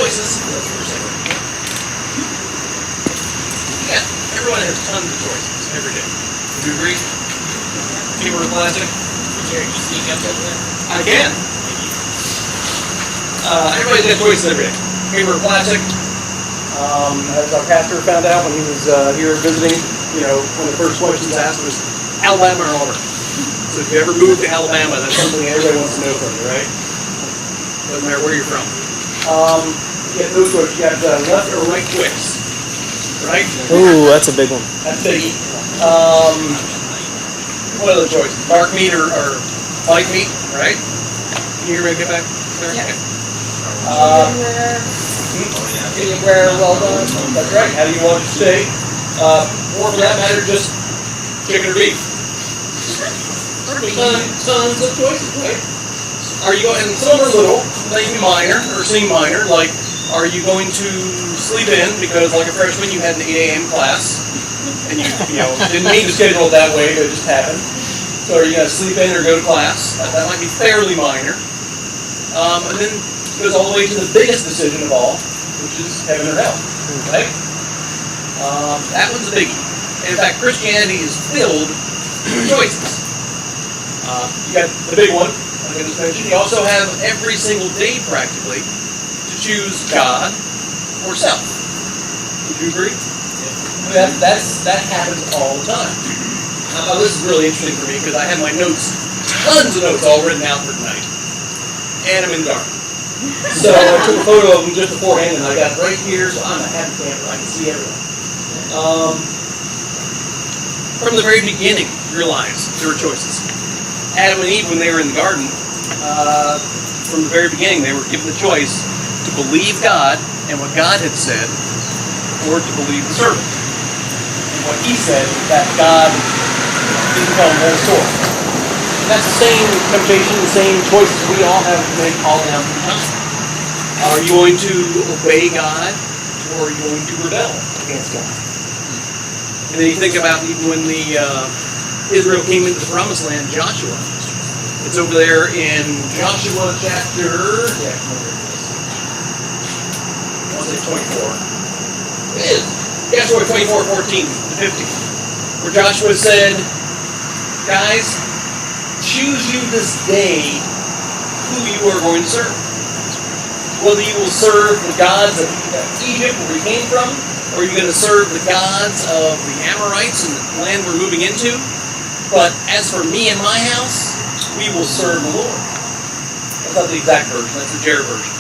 choices. That's for a second. Yeah, everyone has tons of choices every day. Would you agree? Gamer classic? Sure, you sneak up over there? I can. Everybody's got choices every day. Gamer classic. As our pastor found out when he was here visiting, one of the first questions asked was Alabama or Auburn. So if you ever move to Alabama, that's something everybody wants to know from you, right? Doesn't matter where you're from. You got no choice. You got left or right clicks, right? Ooh, that's a big one. That's biggie. What other choices? Dark meat or light meat, right? Can you hear me get back there? Yeah. Medium rare, well done. That's right. How do you want your steak? Or for that matter, just chicken or beef. Tons of choices, right? Are you going, and some are little, maybe minor, or seem minor, like, are you going to sleep in because, like a freshman, you had an 8 a.m. class, and you didn't mean to schedule it that way, but it just happened. So are you going to sleep in or go to class? That might be fairly minor. And then it goes all the way to the biggest decision of all, which is heaven or hell, right? That one's a biggie. And in fact, Christianity is filled with choices. You got the big one, like I just mentioned. You also have every single day, practically, to choose God or self. Would you agree? Yeah. That happens all the time. Now, this is really interesting for me because I have my notes, tons of notes all written out for tonight. And I'm in the dark. So I took a photo of them just beforehand, and I got it right here, so I'm a happy camper. I can see everything. From the very beginning, realize there were choices. Adam and Eve, when they were in the garden, from the very beginning, they were given the choice to believe God and what God had said, or to believe the serpent. And what he said is that God didn't tell the whole story. And that's the same temptation, the same choices we all have to make all down through time. Are you going to obey God, or are you going to rebel against God? And then you think about even when Israel came into the Promised Land, Joshua. It's over there in Joshua chapter, I want to say 24. It is. Joshua 24:14 to 15. Where Joshua said, guys, choose you this day who you are going to serve. Whether you will serve the gods of Egypt, where we came from, or you're going to serve the gods of the Amorites in the land we're moving into. But as for me and my house, we will serve the Lord. That's not the exact version, that's the Jared version.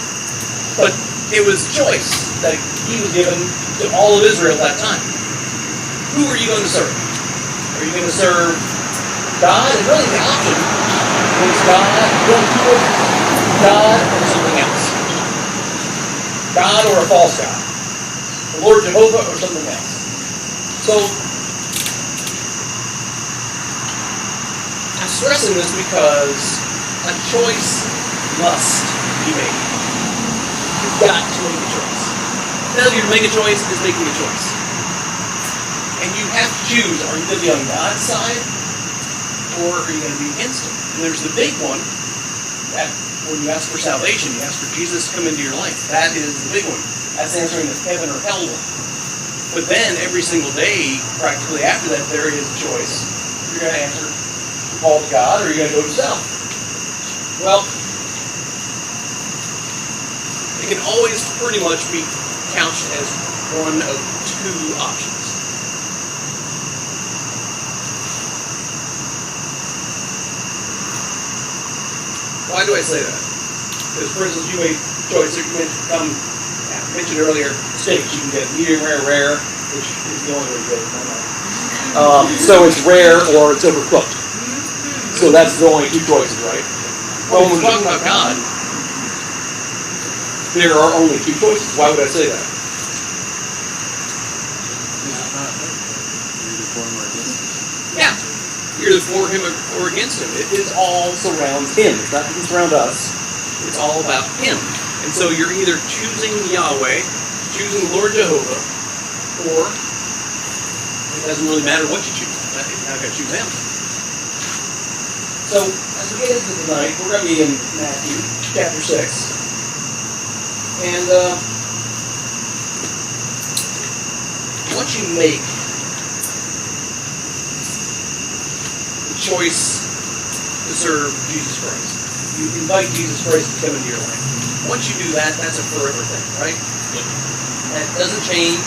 But it was choice that he was given to all of Israel at that time. Who are you going to serve? Are you going to serve God? And really the option was God or something else. God or a false God. The Lord Jehovah or something else. So, I'm stressing this because a choice must be made. You've got to make a choice. Failure to make a choice is making a choice. And you have to choose, are you going to be on God's side, or are you going to be against Him? And there's the big one, that when you ask for salvation, you ask for Jesus to come into your life. That is the big one. That's answering the heaven or hell one. But then, every single day, practically after that, there is a choice. You're going to answer call to God, or are you going to go to self? Well, it can always pretty much be couched as one of two options. Why do I say that? Because, for instance, you made choice. You mentioned earlier steaks. You can get medium rare, which is the only way to get it. So it's rare or it's overcooked. So that's the only two choices, right? Well, when we're talking about God, there are only two choices. Why would I say that? Yeah. You're either for Him or against Him. It all surrounds Him. It doesn't surround us. It's all about Him. And so you're either choosing Yahweh, choosing Lord Jehovah, or it doesn't really matter what you choose. You're not going to choose Him. So, as we get into tonight, we're going to be in Matthew chapter 6. And once you make the choice to serve Jesus Christ, you invite Jesus Christ to come into your life. Once you do that, that's a forever thing, right? Yep. And it doesn't change.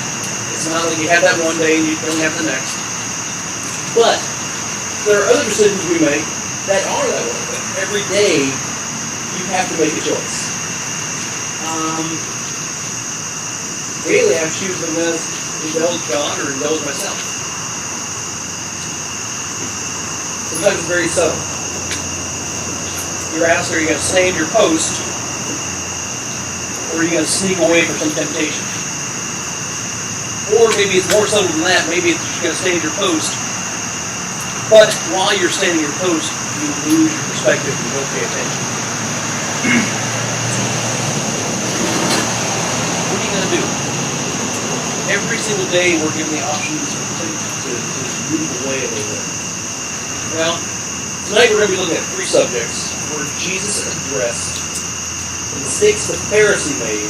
It's not like you have that one day and you don't have the next. But there are other decisions we make that are that way. But every day, you have to make a choice. Daily, I choose them as indulge God or indulge myself. Sometimes it's very subtle. You're asked, are you going to stay in your post, or are you going to sneak away from some temptation? Or maybe it's more subtle than that. Maybe it's just going to stay in your post, but while you're standing in your post, you lose your perspective and you don't pay attention. What are you going to do? Every single day we're given the options to move away a little bit. Well, tonight we're going to be looking at three subjects where Jesus addressed the mistakes the Pharisees made,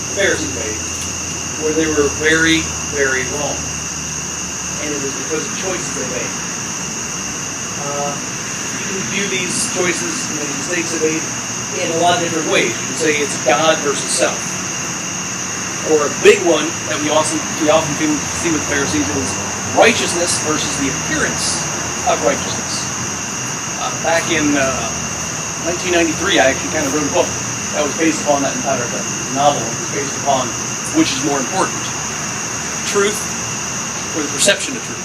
where they were very, very wrong. And it was because of choices they made. You can view these choices and the mistakes they made in a lot of different ways. You can say it's God versus self. Or a big one that we often see with Pharisees is righteousness versus the appearance of righteousness. Back in 1993, I actually kind of wrote a book that was based upon that entire novel. It was based upon which is more important, truth or the perception of truth.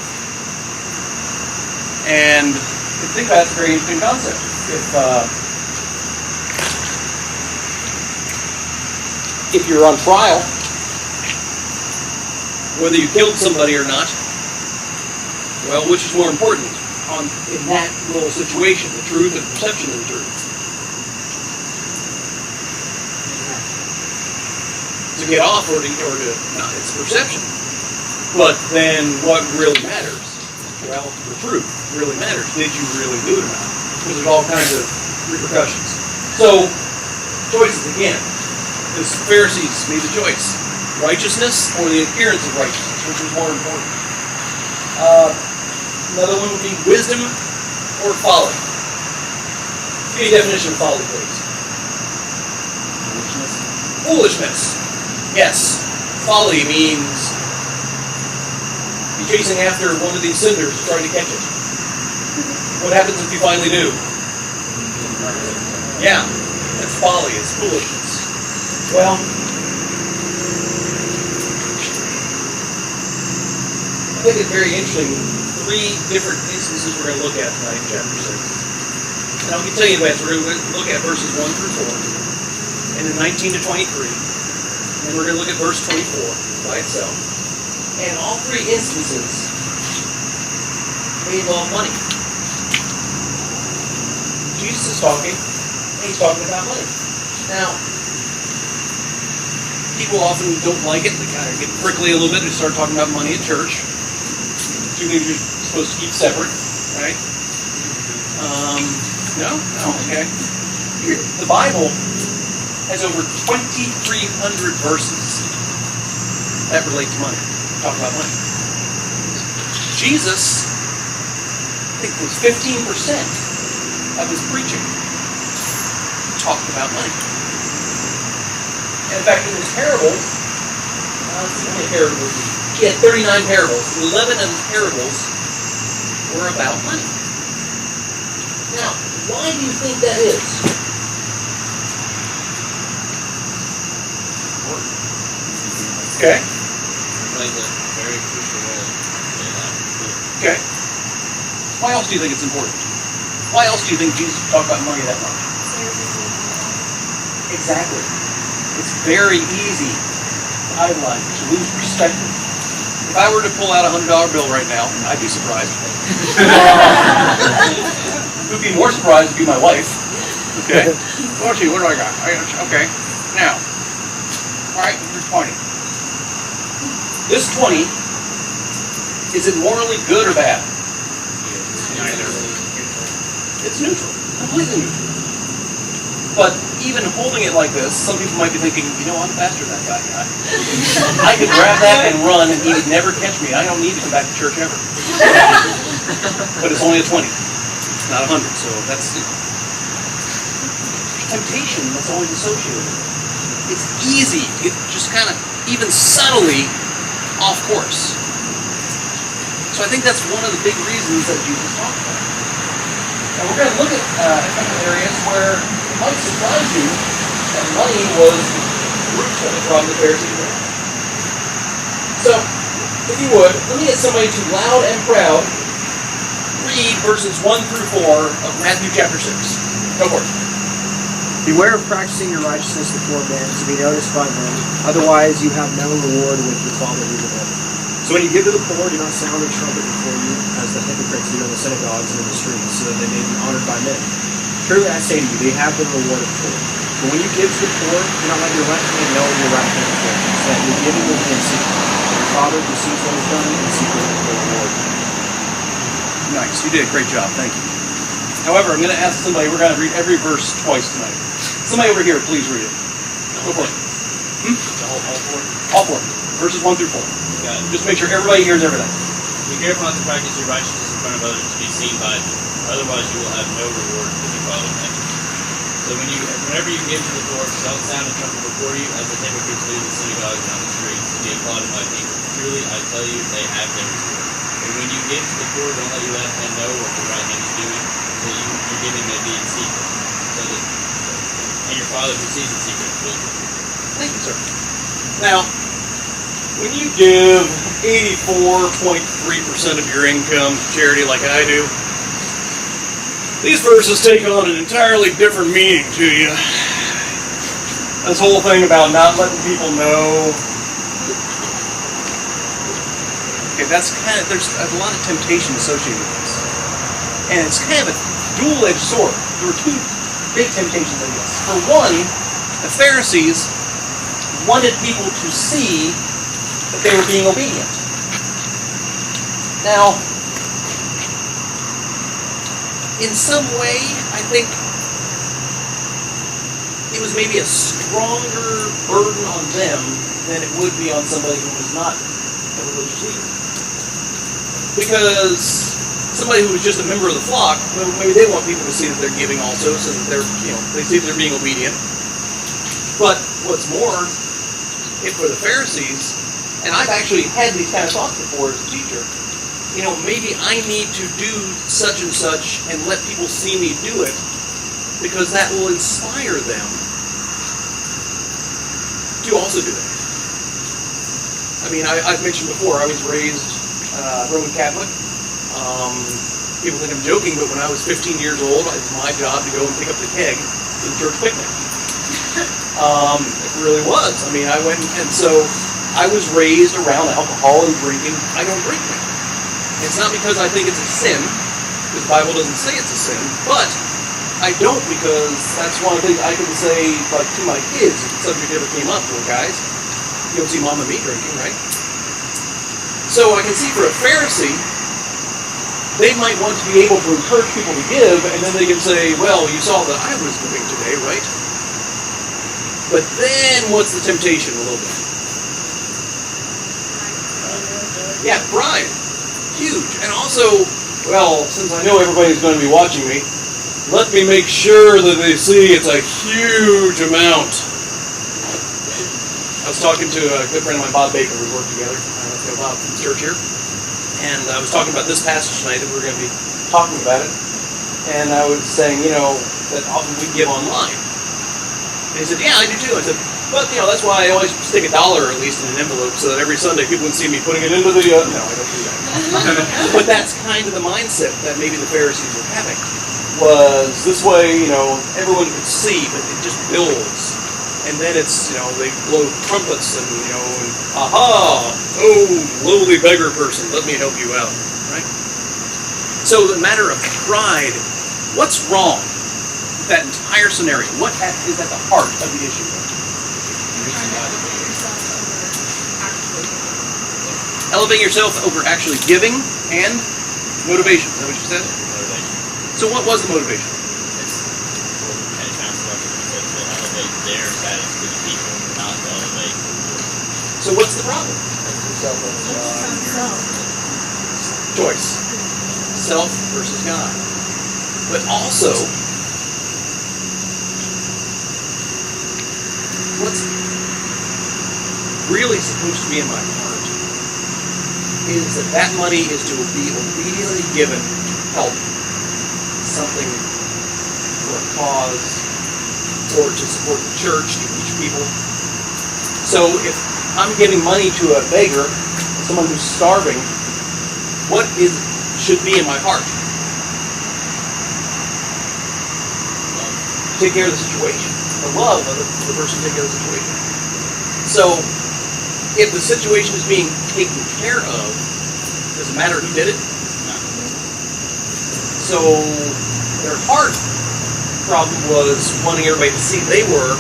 And if you think about it, it's a very interesting concept. If you're on trial, whether you killed somebody or not, well, which is more important in that little situation, the truth and perception of the truth? To get off or to not, it's perception. But then what really matters? Well, the truth really matters. Did you really do it or not? Because there's all kinds of repercussions. So, choices again. The Pharisees made the choice. Righteousness or the appearance of righteousness, which was more important. Another one would be wisdom or folly. Give me a definition of folly, please. Foolishness. Yes. Folly means you're chasing after one of these cinders trying to catch it. What happens if you finally do? Yeah, that's folly. It's foolishness. Well, I think it's very interesting. Three different instances we're going to look at tonight in chapter 6. Now, let me tell you about it. We're going to look at verses 1 through 4, and then 19 to 23, and then we're going to look at verse 24 by itself. And all three instances, they involve money. Jesus is talking, and he's talking about money. Now, people often don't like it. They kind of get prickly a little bit and start talking about money at church. Two things you're supposed to keep separate, right? No, okay. The Bible has over 2,300 verses that relate to money. Talk about money. Jesus, I think it was 15% of his preaching talked about money. And in fact, in his parables, let's see how many parables he had 39 parables. 11 of his parables were about money. Now, why do you think that is? Okay. Plays a very crucial role in that. Okay. Why else do you think it's important? Why else do you think Jesus talked about money that much? Exactly. It's very easy to idolize, to lose perspective. If I were to pull out a $100 bill right now, I'd be surprised. Who'd be more surprised would be my wife. Okay. Let's see, what do I got? Okay. Now, all right, here's 20. This 20, is it morally good or bad? Neither. It's neutral. Completely neutral. But even holding it like this, some people might be thinking, I'm faster than that guy. I could grab that and run, and he would never catch me. I don't need to come back to church ever. But it's only a 20, not 100. So that's temptation that's always associated with it. It's easy to get just kind of, even subtly, off course. So I think that's one of the big reasons that Jesus talked about. And we're going to look at a couple areas where it might surprise you that money was the root of the problem the Pharisees had. So, if you would, let me get somebody to loud and proud read verses 1 through 4 of Matthew chapter 6. Go for it. Beware of practicing your righteousness before men to be noticed by men, otherwise you have no reward with your Father who is in heaven. So when you give to the poor, do not sound a trumpet before you, as the hypocrites do in the synagogues and in the streets, so that they may be honored by men. Truly I say to you, they have the reward of the poor. But when you give to the poor, do not let your left hand know what your right hand is doing, so that your giving will be in secret. Your Father who sees what is done in secret will reward you. Nice, you did a great job, thank you. However, I'm going to ask somebody, we're going to read every verse twice tonight. Somebody over here, please read it. Go for it. All four. Verses 1 through 4. Just make sure everybody hears everything. Be careful not to practice your righteousness in front of others to be seen by them. Otherwise, you will have no reward with your Father in heaven. So whenever you give to the poor, don't sound a trumpet before you, as the hypocrites do in the synagogues and on the streets, to be applauded by people. Truly, I tell you, they have their reward. But when you give to the poor, don't let your left hand know what your right hand is doing, so your giving may be in secret. And your Father who sees in secret will reward you. Thank you, sir. Now, when you give 84.3% of your income to charity like I do, these verses take on an entirely different meaning to you. This whole thing about not letting people know. Okay, there's a lot of temptation associated with this. And it's kind of a dual-edged sword. There were two big temptations in this. For one, the Pharisees wanted people to see that they were being obedient. Now, in some way, I think it was maybe a stronger burden on them than it would be on somebody who was not a religious leader. Because somebody who was just a member of the flock, well, maybe they want people to see that they're giving also, so that they see that they're being obedient. But what's more, for the Pharisees, and I've actually had these kind of thoughts before as a teacher, maybe I need to do such and such and let people see me do it, because that will inspire them to also do it. I mean, I've mentioned before, I was raised Roman Catholic. People think I'm joking, but when I was 15 years old, it was my job to go and pick up the keg for the church picnic. It really was. I mean, I went, and so I was raised around alcohol and drinking. I don't drink now. It's not because I think it's a sin, because the Bible doesn't say it's a sin, but I don't because that's one of the things I can say, like, to my kids, if the subject ever came up, well, guys, you don't see Mom and me drinking, right? So I can see for a Pharisee, they might want to be able to encourage people to give, and then they can say, well, you saw that I was giving today, right? But then what's the temptation a little bit? Yeah, pride. Huge. And also, well, since I know everybody's going to be watching me, let me make sure that they see it's a huge amount. I was talking to a good friend of mine, Bob Baker. We work together. I know Bob from the church here. And I was talking about this passage tonight that we were going to be talking about it. And I was saying, that often we give online. And he said, yeah, I do too. I said, but, that's why I always stick $1 at least in an envelope so that every Sunday people can see me putting it into the... No, I don't do that. But that's kind of the mindset that maybe the Pharisees were having. Was this way, everyone could see, but it just builds. And then it's, they blow trumpets and, and, aha, oh, lowly beggar person, let me help you out, right? So the matter of pride, what's wrong with that entire scenario? What is at the heart of the issue? Elevating yourself over actually giving and motivation. Is that what you said? Motivation. So what was the motivation? It's any kind of stuff. So what's the problem? Choice. Self versus God. But also, what's really supposed to be in my heart is that money is to be obediently given help, something for a cause, or to support the church, to reach people. So if I'm giving money to a beggar, someone who's starving, what should be in my heart? Take care of the situation. The love of the person taking care of the situation. So, if the situation is being taken care of, does it matter who did it? No. So, their heart problem was wanting everybody to see they were,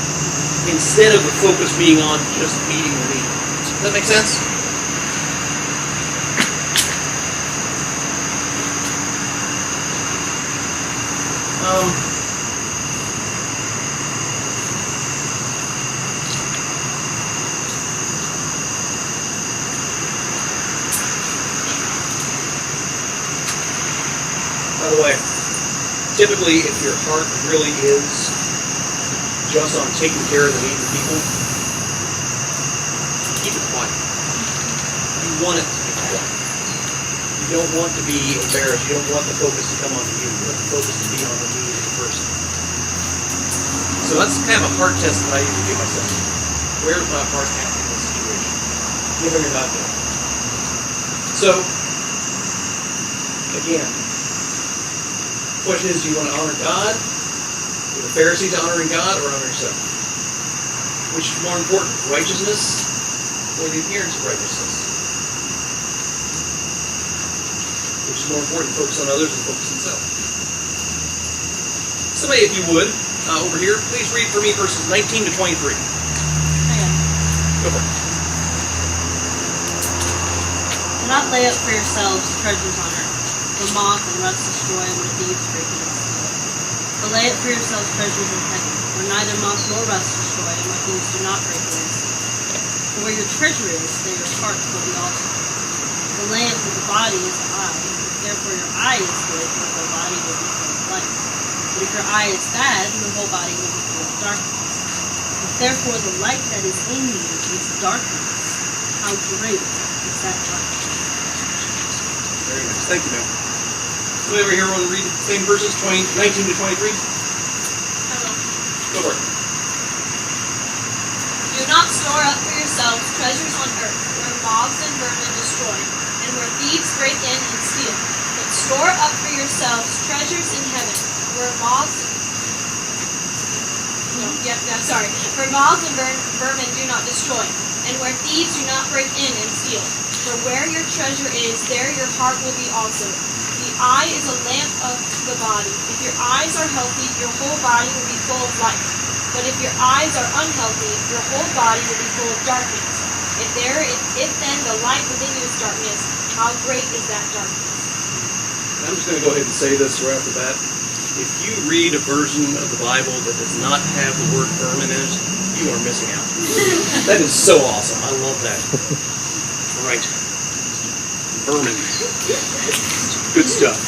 instead of the focus being on just meeting the need. Does that make sense? By the way, typically if your heart really is just on taking care of the needs of people, keep it quiet. You want it to be quiet. You don't want to be embarrassed. You don't want the focus to come on you. You want the focus to be on the need of the person. So that's kind of a heart test that I usually give myself. Where's my heart at in this situation? Given or not given? So, again, the question is, do you want to honor God? Were the Pharisees honoring God or honoring yourself? Which is more important, righteousness or the appearance of righteousness? Which is more important, focus on others or focus on self? Somebody, if you would, over here, please read for me verses 19 to 23. Go for it. Do not lay up for yourselves treasures on earth, where moth and rust destroy, and where thieves break in and steal. But lay up for yourselves treasures in heaven, where neither moth nor rust destroy, and where thieves do not break in and steal. For where your treasure is, there your heart will be also. The lamp of the body is the eye. Therefore your eye is good, your whole body will be full of light. But if your eye is bad, your whole body will be full of darkness. If therefore the light that is in you is darkness, how great is that darkness? Very nice. Thank you, ma'am. Somebody over here want to read the same verses, 19 to 23? Go for it. Do not store up for yourselves treasures on earth, where moths and vermin destroy, and where thieves break in and steal. But store up for yourselves treasures in heaven, where moths and vermin do not destroy, and where thieves do not break in and steal. For where your treasure is, there your heart will be also. The eye is a lamp of the body. If your eyes are healthy, your whole body will be full of light. But if your eyes are unhealthy, your whole body will be full of darkness. If then the light within you is darkness, how great is that darkness? I'm just going to go ahead and say this right off the bat. If you read a version of the Bible that does not have the word vermin in it, you are missing out. That is so awesome. I love that. All right. Vermin. Good stuff.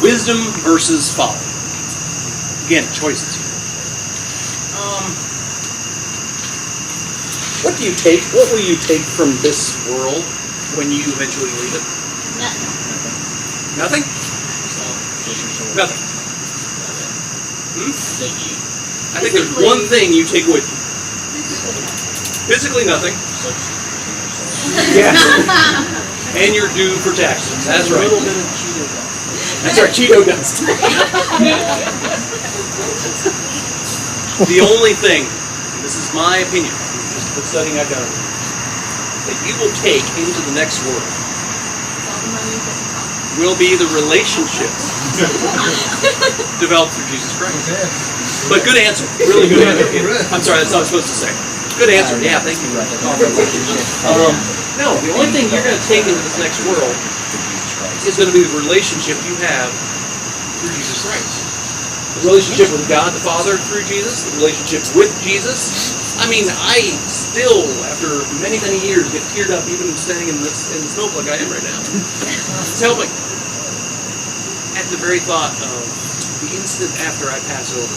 Wisdom versus folly. Again, choices here. What do you take? What will you take from this world when you eventually leave it? Nothing? Nothing. Thank you. I think there's one thing you take with you. Physically nothing. Yes. And you're due for taxes. That's right. A little bit of Cheeto dust. That's our Cheeto dust. The only thing, this is my opinion, just the studying I've done, that you will take into the next world will be the relationship developed through Jesus Christ. But good answer. Really good answer. I'm sorry, that's not what I was supposed to say. Good answer. Yeah, thank you. No, the only thing you're going to take into this next world is going to be the relationship you have through Jesus Christ. The relationship with God the Father through Jesus, the relationship with Jesus, I mean, I still, after many, many years, get teared up even standing in the smoke like I am right now. It's helping. At the very thought of the instant after I pass over,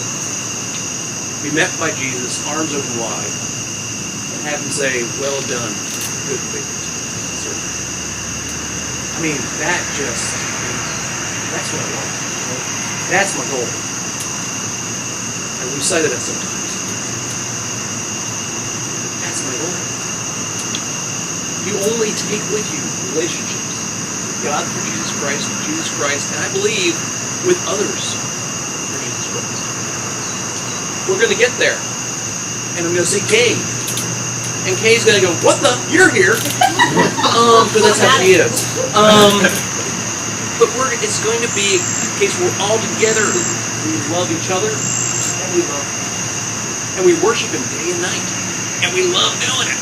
be met by Jesus, arms open wide, and have him say, "Well done, good and faithful servant." I mean, that's what I want. That's my goal. I lose sight of that sometimes. That's my goal. You only take with you relationships with God through Jesus Christ, and I believe with others through Jesus Christ. We're going to get there. And I'm going to see Kay. And Kay's going to go, "What the? You're here." Because that's how she is. But it's going to be a case where we're all together. We love each other, and we love Him. And we worship Him day and night. And we love doing it.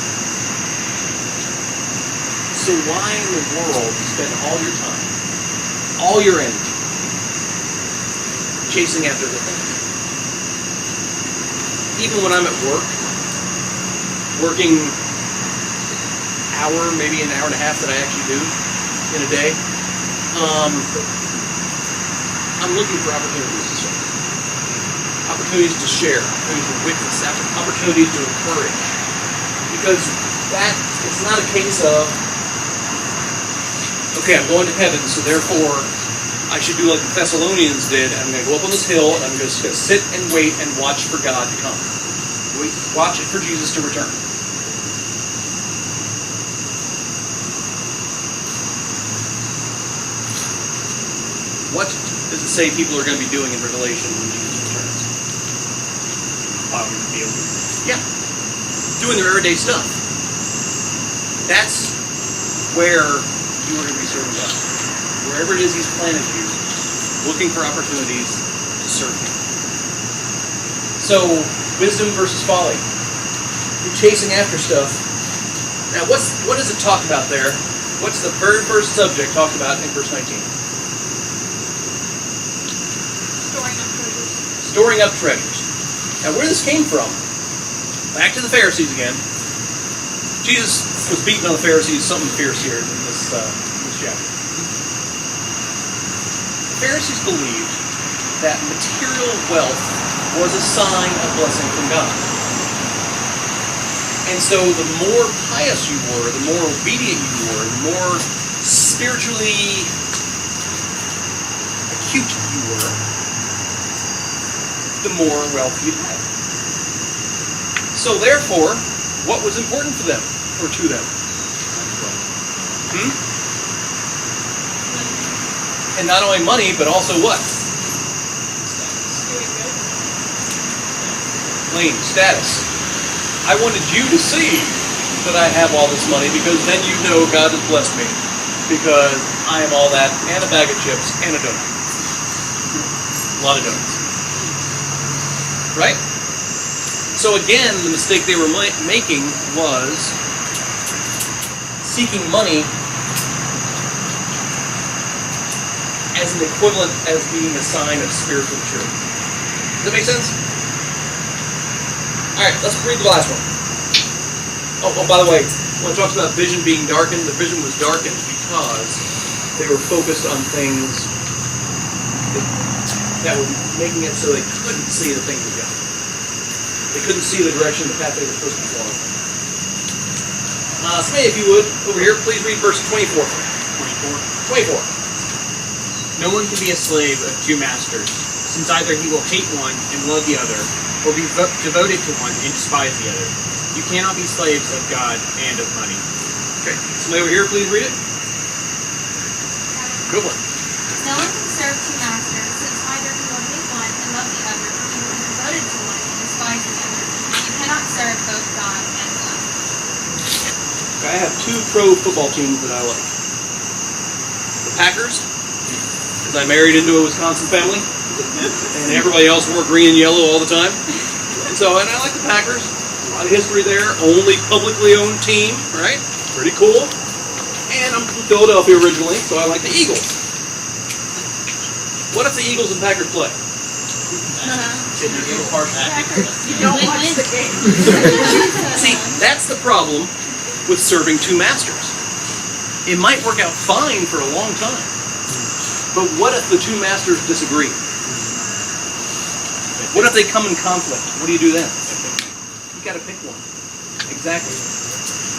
So why in the world spend all your time, all your energy, chasing after the things? Even when I'm at work, working hour, maybe an hour and a half that I actually do in a day, I'm looking for opportunities to serve. Opportunities to share, opportunities to witness, opportunities to encourage. Because it's not a case of, okay, I'm going to heaven, so therefore I should do like the Thessalonians did. I'm going to go up on this hill, and I'm just going to sit and wait and watch for God to come. Watch it for Jesus to return. What does it say people are going to be doing in Revelation when Jesus returns? Plowing the field. Yeah. Doing their everyday stuff. That's where you are going to be serving God. Wherever it is He's planted you, looking for opportunities to serve Him. So, wisdom versus folly. You're chasing after stuff. Now, what does it talk about there? What's the very first subject talked about in verse 19? Storing up treasures. Now, where this came from, back to the Pharisees again. Jesus was beating on the Pharisees something fierce here in this chapter. The Pharisees believed that material wealth was a sign of blessing from God. And so the more pious you were, the more obedient you were, the more spiritually acute you were, the more wealth you'd have. So therefore, what was important for them, or to them? And not only money, but also what? Lane, status. I wanted you to see that I have all this money, because then you know God has blessed me, because I am all that, and a bag of chips, and a donut. A lot of donuts. Right? So again, the mistake they were making was seeking money as an equivalent as being a sign of spiritual maturity. Does that make sense? Alright, let's read the last one. Oh, by the way, when it talks about vision being darkened, the vision was darkened because they were focused on things that were making it so they couldn't see the things of God. They couldn't see the direction, the path they were supposed to be following. Somebody, if you would, over here, please read verse 24. 24. No one can be a slave of two masters, since either he will hate one and love the other, or be devoted to one and despise the other. You cannot be slaves of God and of money. Okay, somebody over here, please read it. Good one. No one can serve two masters, since either he will hate one and love the other, or he will be devoted to one and despise the other. You cannot serve both God and money. I have two pro football teams that I like. The Packers, because I married into a Wisconsin family, and everybody else wore green and yellow all the time. And I like the Packers. A lot of history there. Only publicly owned team, right? Pretty cool. And I'm from Philadelphia originally, so I like the Eagles. What if the Eagles and Packers play? Sitting in the little harsh acting. You don't watch the game. See, that's the problem with serving two masters. It might work out fine for a long time, but what if the two masters disagree? What if they come in conflict? What do you do then? You got to pick one. Exactly.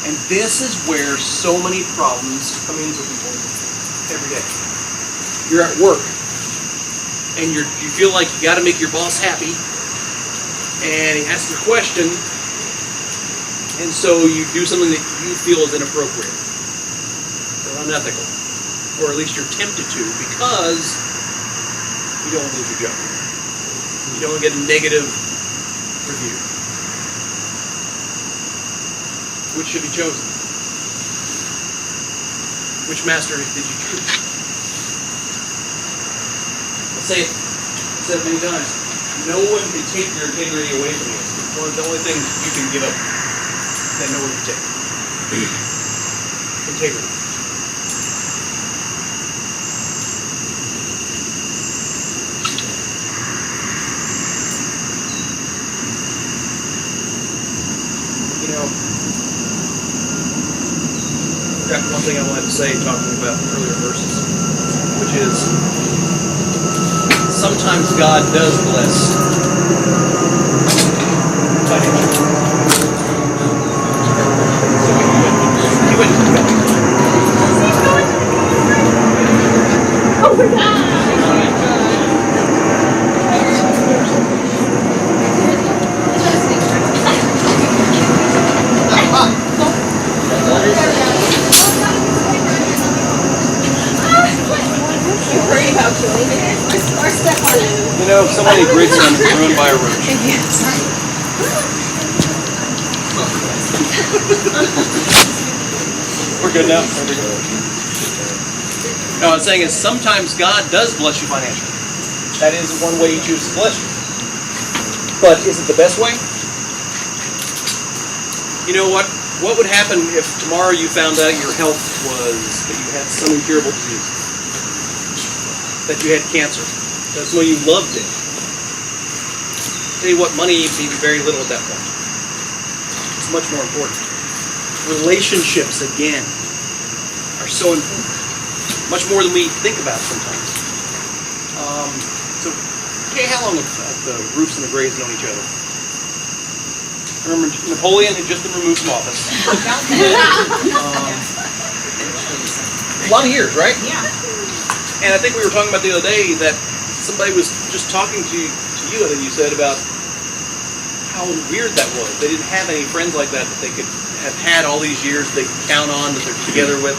And this is where so many problems come into people every day. You're at work, and you feel like you got to make your boss happy, and he asks a question, and so you do something that you feel is inappropriate or unethical, or at least you're tempted to because you don't want to lose your job. You don't want to get a negative review. Which should be chosen? Which master did you choose? I'll say it. I've said it many times. No one can take your integrity away from you. It's one of the only things you can give up that no one can take. Integrity. You know, I've got one thing I wanted to say talking about the earlier verses, which is sometimes God does bless financially. He went to the You know, so many great sons ruined by a roach. We're good now? No, what I'm saying is sometimes God does bless you financially. That is one way He chooses to bless you. But is it the best way? You know what? What would happen if tomorrow you found out your health was that you had some incurable disease? That you had cancer? That someone you loved it? Tell you what, money would be very little at that point. It's much more important. Relationships, again, are so important. Much more than we think about sometimes. Okay, how long have the Rufes and the Grays known each other? Remember, Napoleon had just been removed from office. A lot of years, right? Yeah. And I think we were talking about the other day that somebody was just talking to you, and you said about how weird that was. They didn't have any friends like that they could have had all these years they could count on, that they're together with.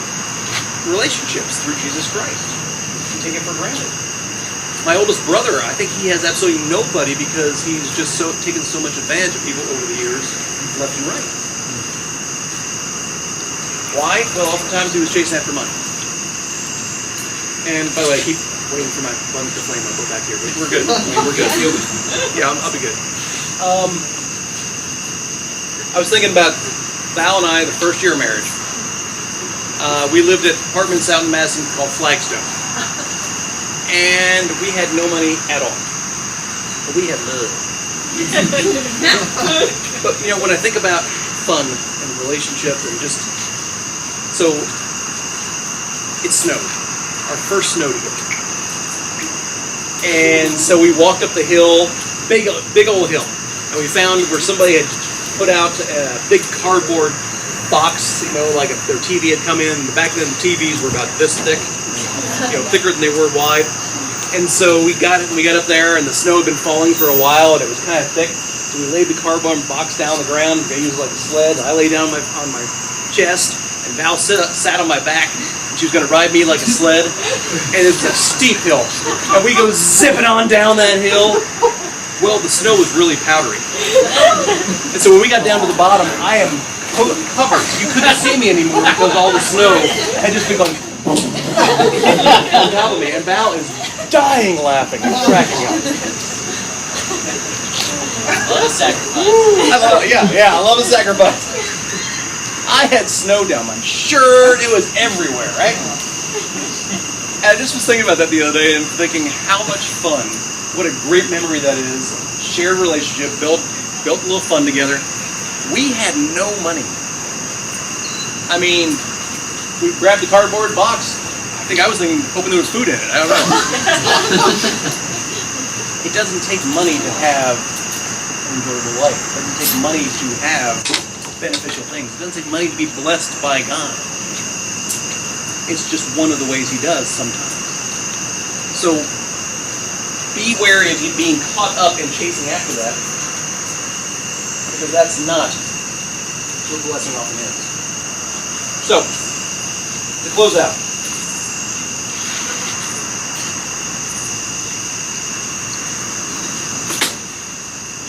Relationships through Jesus Christ. You take it for granted. My oldest brother, I think he has absolutely nobody because he's just taken so much advantage of people over the years, left and right. Why? Well, oftentimes he was chasing after money. And by the way, I keep waiting for my buns to flame. I'll go back here. We're good. We're good. Yeah, I'll be good. I was thinking about Val and I, the first year of marriage. We lived at apartments out in Madison called Flagstone. And we had no money at all. But we had love. But, you know, when I think about fun and relationship and just... So, it snowed. Our first snow together. And so we walked up the hill, big old hill. And we found where somebody had put out a big cardboard box, you know, like if their TV had come in. Back then the TVs were about this thick, you know, thicker than they were wide. And so we got it, and we got up there, and the snow had been falling for a while, and it was kind of thick. So we laid the cardboard box down on the ground. We used it like a sled. I lay down on my chest, and Val sat on my back, and she was going to ride me like a sled. And it was a steep hill, and we go zipping on down that hill. Well, the snow was really powdery. And so when we got down to the bottom, I am covered. You couldn't see me anymore because all the snow had just been going on top of me. And Val is dying laughing and cracking up. I love a sacrifice. I love a sacrifice. I had snow down my shirt. It was everywhere, right? And I just was thinking about that the other day and thinking how much fun What a great memory that is. Shared relationship, built a little fun together. We had no money. I mean, we grabbed the cardboard box. I think I was hoping there was food in it. I don't know. It doesn't take money to have an enjoyable life. It doesn't take money to have beneficial things. It doesn't take money to be blessed by God. It's just one of the ways he does sometimes. So be wary of you being caught up in chasing after that, because that's not what blessing often is. So, to close out,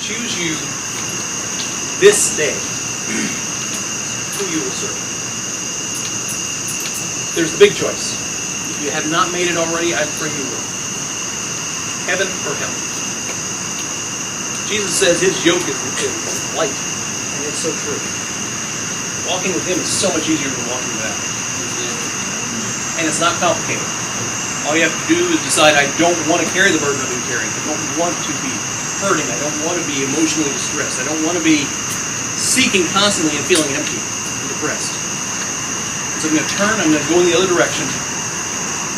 choose you this day who you will serve. There's the big choice. If you have not made it already, I pray you will. Heaven or hell. Jesus says his yoke is light, and it's so true. Walking with him is so much easier than walking without him. And it's not complicated. All you have to do is decide, I don't want to carry the burden I've been carrying. I don't want to be hurting. I don't want to be emotionally distressed. I don't want to be seeking constantly and feeling empty and depressed. So I'm going to turn, I'm going to go in the other direction,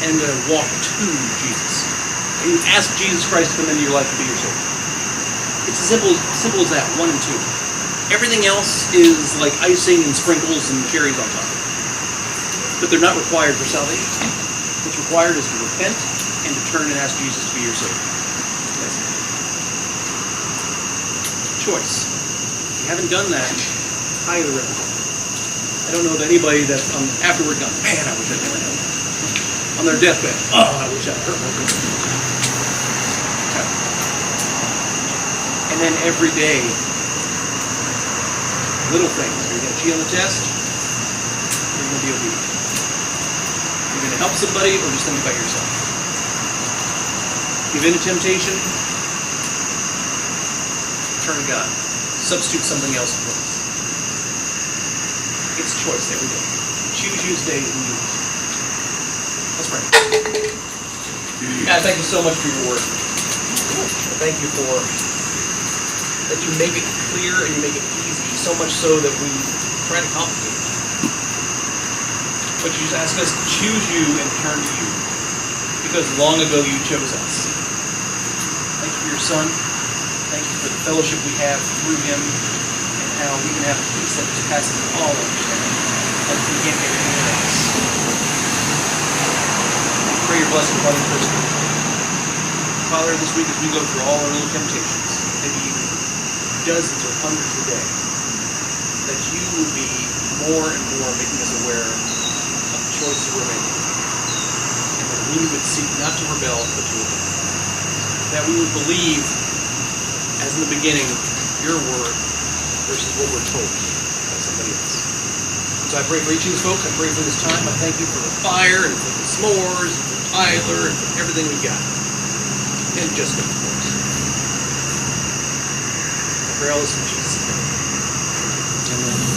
and I'm going to walk to Jesus. And you ask Jesus Christ to come into your life to be your Savior. It's as simple as that, 1 and 2. Everything else is like icing and sprinkles and cherries on top. But they're not required for salvation. What's required is to repent and to turn and ask Jesus to be your Savior. That's it. Choice. If you haven't done that, highly recommend. I don't know of anybody that's afterward gone, man, I wish I'd never done that. On their deathbed, I wish I'd hurt my girl. And then every day, little things. You're going to cheat on the test, you're going to be obedient. You're going to help somebody or just think about yourself. Give in to temptation, turn to God. Substitute something else in place. It's choice every day. Choose you today who you are. Let's pray. God, thank you so much for your word. Thank you for that you make it clear and you make it easy, so much so that we try to complicate it. But you just ask us to choose you and turn to you, because long ago you chose us. Thank you for your Son. Thank you for the fellowship we have through him, and how we can have a peace that passes all understanding, like we can't get anything else. Pray your blessing upon each person. Father, this week as we go through all our little temptations, maybe even dozens or hundreds a day, that you will be more and more making us aware of the choices we're making. And that we would seek not to rebel, but to obey. That we would believe, as in the beginning, your word versus what we're told by somebody else. And so I pray for each of these folks. I pray for this time. I thank you for the fire and for the s'mores and for Tyler and for everything we've got. And Jessica, of course. I pray all this in Jesus' name. Amen.